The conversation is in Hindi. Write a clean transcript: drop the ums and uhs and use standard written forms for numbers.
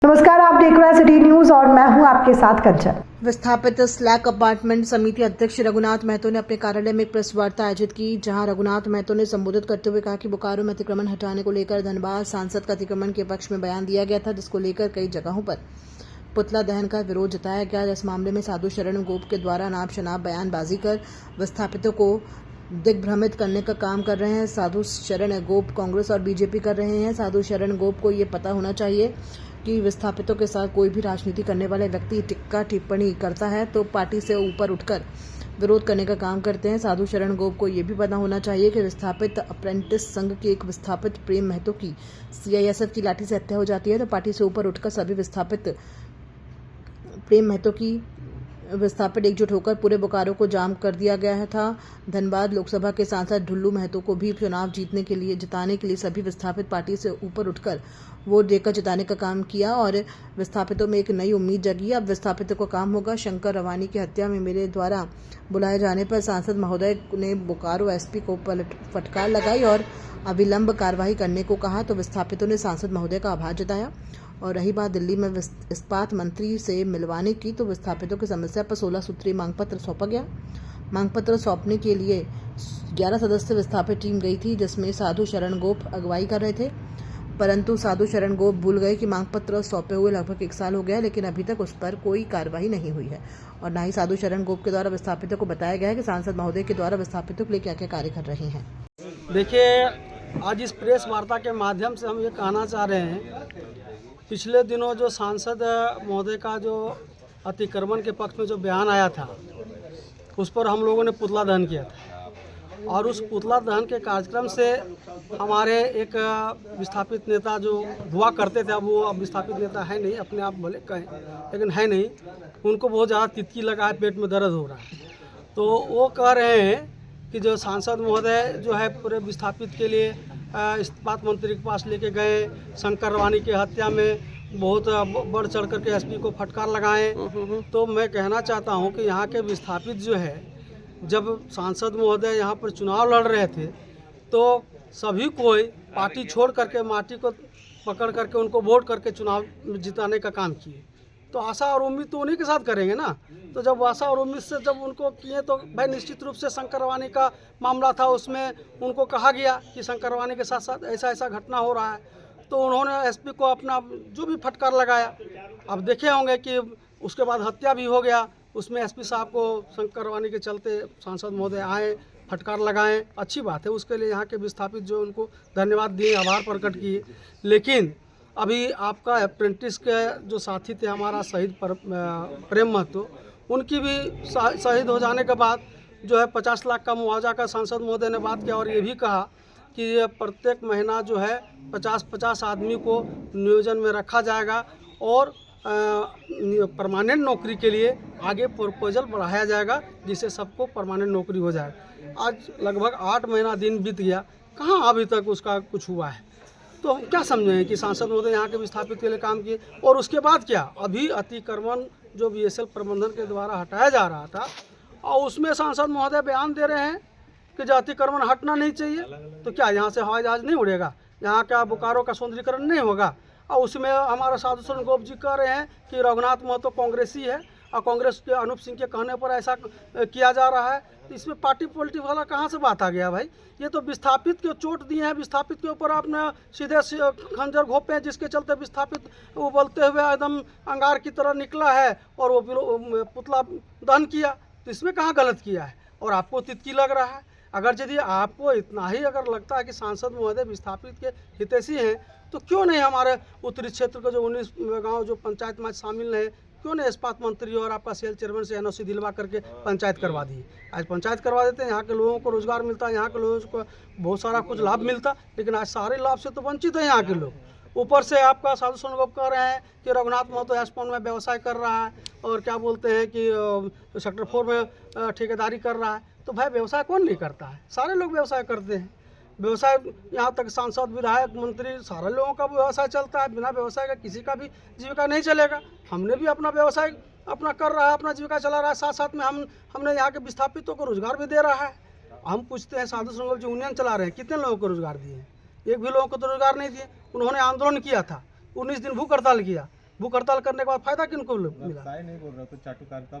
नमस्कार, आप देख रहे हैं सिटी न्यूज और मैं हूं आपके साथ कंचन। विस्थापित स्लैक अपार्टमेंट समिति अध्यक्ष रघुनाथ महतो ने अपने कार्यालय में एक प्रेस वार्ता आयोजित की, जहां रघुनाथ महतो ने संबोधित करते हुए कहा कि बोकारो में अतिक्रमण हटाने को लेकर धनबाद सांसद का अतिक्रमण के पक्ष में बयान दिया गया था, जिसको लेकर कई जगहों पर पुतला दहन का विरोध जताया गया। इस मामले में साधु शरण गोप के द्वारा नाम शनाब बयानबाजी कर विस्थापितों को दिग्भ्रमित करने का काम कर रहे हैं। साधु शरण गोप कांग्रेस और बीजेपी कर रहे हैं। साधु शरण गोप को ये पता होना चाहिए कि विस्थापितों के साथ कोई भी राजनीति करने वाले व्यक्ति टिक्का टिप्पणी करता है तो पार्टी से ऊपर उठकर विरोध करने का काम करते हैं। साधु शरण गोप को ये भी पता होना चाहिए कि विस्थापित अप्रेंटिस संघ के एक विस्थापित प्रेम महतो की सीआईएसएफ की लाठी से हत्या हो जाती है तो पार्टी से ऊपर उठकर सभी विस्थापित प्रेम महतो की विस्थापित एकजुट होकर पूरे बोकारो को जाम कर दिया गया था। धनबाद लोकसभा के सांसद ढुल्लू महतो को भी चुनाव जिताने के लिए सभी विस्थापित पार्टी से ऊपर उठकर वोट देकर जिताने का काम किया और विस्थापितों में एक नई उम्मीद जगी। अब विस्थापितों को काम होगा। शंकर रवानी की हत्या में मेरे द्वारा बुलाए जाने पर सांसद महोदय ने बोकारो एसपी को फटकार लगाई और अविलंब कार्रवाई करने को कहा तो विस्थापितों ने सांसद महोदय का आभार जताया। और रही बात दिल्ली में इस्पात मंत्री से मिलवाने की, तो विस्थापितों की समस्या पर 16 सूत्रीय मांग पत्र सौंपा गया। मांग पत्र सौंपने के लिए 11 सदस्य विस्थापित टीम गई थी, जिसमें साधु शरण गोप अगुवाई कर रहे थे, परंतु साधु शरण गोप भूल गए कि मांग पत्र सौंपे हुए लगभग 1 साल हो गया, लेकिन अभी तक उस पर कोई कार्रवाई नहीं हुई है और न ही साधु शरण गोप के द्वारा विस्थापितों को बताया गया है कि सांसद महोदय के द्वारा विस्थापितों के लिए क्या क्या कार्य कर रहे हैं। देखिए, आज इस प्रेस वार्ता के माध्यम से हम ये कहना चाह रहे हैं, पिछले दिनों जो सांसद महोदय का जो अतिक्रमण के पक्ष में जो बयान आया था, उस पर हम लोगों ने पुतला दहन किया था और उस पुतला दहन के कार्यक्रम से हमारे एक विस्थापित नेता जो हुआ करते थे, अब वो अब विस्थापित नेता है नहीं, अपने आप भले कहें लेकिन है नहीं, उनको बहुत ज़्यादा तितकी लगा है, पेट में दर्द हो रहा है। तो वो कह रहे हैं कि जो सांसद महोदय जो है पूरे विस्थापित के लिए इस्पात मंत्री के पास लेके गए, शंकर रवानी की हत्या में बहुत बढ़ चढ़ करके एसपी को फटकार लगाएं। तो मैं कहना चाहता हूं कि यहाँ के विस्थापित जो है, जब सांसद महोदय यहाँ पर चुनाव लड़ रहे थे तो सभी कोई पार्टी छोड़ करके माटी को पकड़ करके उनको वोट करके चुनाव जिताने का काम किए। तो आशा और उम्मीद तो उन्हीं के साथ करेंगे ना। तो जब आशा और उम्मीद से जब उनको किए तो भाई निश्चित रूप से शंकर रवानी का मामला था, उसमें उनको कहा गया कि शंकर रवानी के साथ साथ ऐसा ऐसा घटना हो रहा है, तो उन्होंने एसपी को अपना जो भी फटकार लगाया। अब देखे होंगे कि उसके बाद हत्या भी हो गया, उसमें एसपी साहब को शंकर रवानी के चलते सांसद महोदय आए, फटकार लगाएं, अच्छी बात है। उसके लिए यहाँ के विस्थापित जो उनको धन्यवाद दिए, आभार प्रकट किए। लेकिन अभी आपका अप्रेंटिस के जो साथी थे हमारा शहीद प्रेम महतो, उनकी भी शहीद हो जाने के बाद जो है 50 लाख का मुआवजा का सांसद महोदय ने बात किया और ये भी कहा कि ये प्रत्येक महीना जो है 50-50 आदमी को नियोजन में रखा जाएगा और परमानेंट नौकरी के लिए आगे प्रपोजल बढ़ाया जाएगा, जिससे सबको परमानेंट नौकरी हो जाए। आज लगभग 8 महीना दिन बीत गया, कहाँ अभी तक उसका कुछ हुआ है। तो हम क्या समझें कि सांसद महोदय यहाँ के विस्थापित के लिए काम किए और उसके बाद क्या, अभी अतिक्रमण जो बीएसएल प्रबंधन के द्वारा हटाया जा रहा था और उसमें सांसद महोदय बयान दे रहे हैं कि जो अतिक्रमण हटना नहीं चाहिए, तो क्या यहाँ से हवाई जहाज नहीं उड़ेगा, यहाँ का बोकारो का सौंदर्यीकरण नहीं होगा। और उसमें हमारा साधु शरण गोप जी कह रहे हैं कि रघुनाथ महतो कांग्रेसी है और कांग्रेस के अनूप सिंह के कहने पर ऐसा किया जा रहा है। तो इसमें पार्टी पॉलिटिक्स वाला कहाँ से बात आ गया भाई। ये तो विस्थापित के चोट दिए हैं, विस्थापित के ऊपर आपने सीधे खंजर घोंपे हैं, जिसके चलते विस्थापित उबलते हुए एकदम अंगार की तरह निकला है और वो पुतला दहन किया। तो इसमें कहाँ गलत किया है और आपको तितकी लग रहा है। अगर यदि आपको इतना ही अगर लगता है कि सांसद महोदय विस्थापित के हितैषी हैं, तो क्यों नहीं हमारे उत्तरी क्षेत्र के जो 19 गाँव जो पंचायत में शामिल हैं, क्यों नहीं इस्पात मंत्री और आपका सेल चेयरमैन से एनओसी दिलवा करके पंचायत करवा दी। आज पंचायत करवा देते हैं, यहाँ के लोगों को रोजगार मिलता है, यहाँ के लोगों को बहुत सारा कुछ लाभ मिलता, लेकिन आज सारे लाभ से तो वंचित है यहाँ के लोग। ऊपर से आपका साधु शरण गोप कह रहे हैं कि रघुनाथ महतो एस्पॉन में व्यवसाय कर रहा है और क्या बोलते हैं कि सेक्टर 4 में ठेकेदारी कर रहा है। तो भाई व्यवसाय कौन नहीं करता है, सारे लोग व्यवसाय करते हैं। व्यवसाय यहाँ तक सांसद विधायक मंत्री सारे लोगों का व्यवसाय चलता है, बिना व्यवसाय का किसी का भी जीविका नहीं चलेगा। हमने भी अपना व्यवसाय अपना कर रहा है, अपना जीविका चला रहा है, साथ साथ में हमने यहाँ के विस्थापितों को रोजगार भी दे रहा है। हम पूछते हैं साधु शरण गोप जो यूनियन चला रहे हैं, कितने लोगों को रोजगार दिए हैं? एक भी लोगों को तो रोजगार नहीं दिए। उन्होंने आंदोलन किया था, 19 दिन भूख हड़ताल किया, भूख हड़ताल करने के बाद फायदा किनको मिला? नहीं बोल रहा तो चाटुकारिता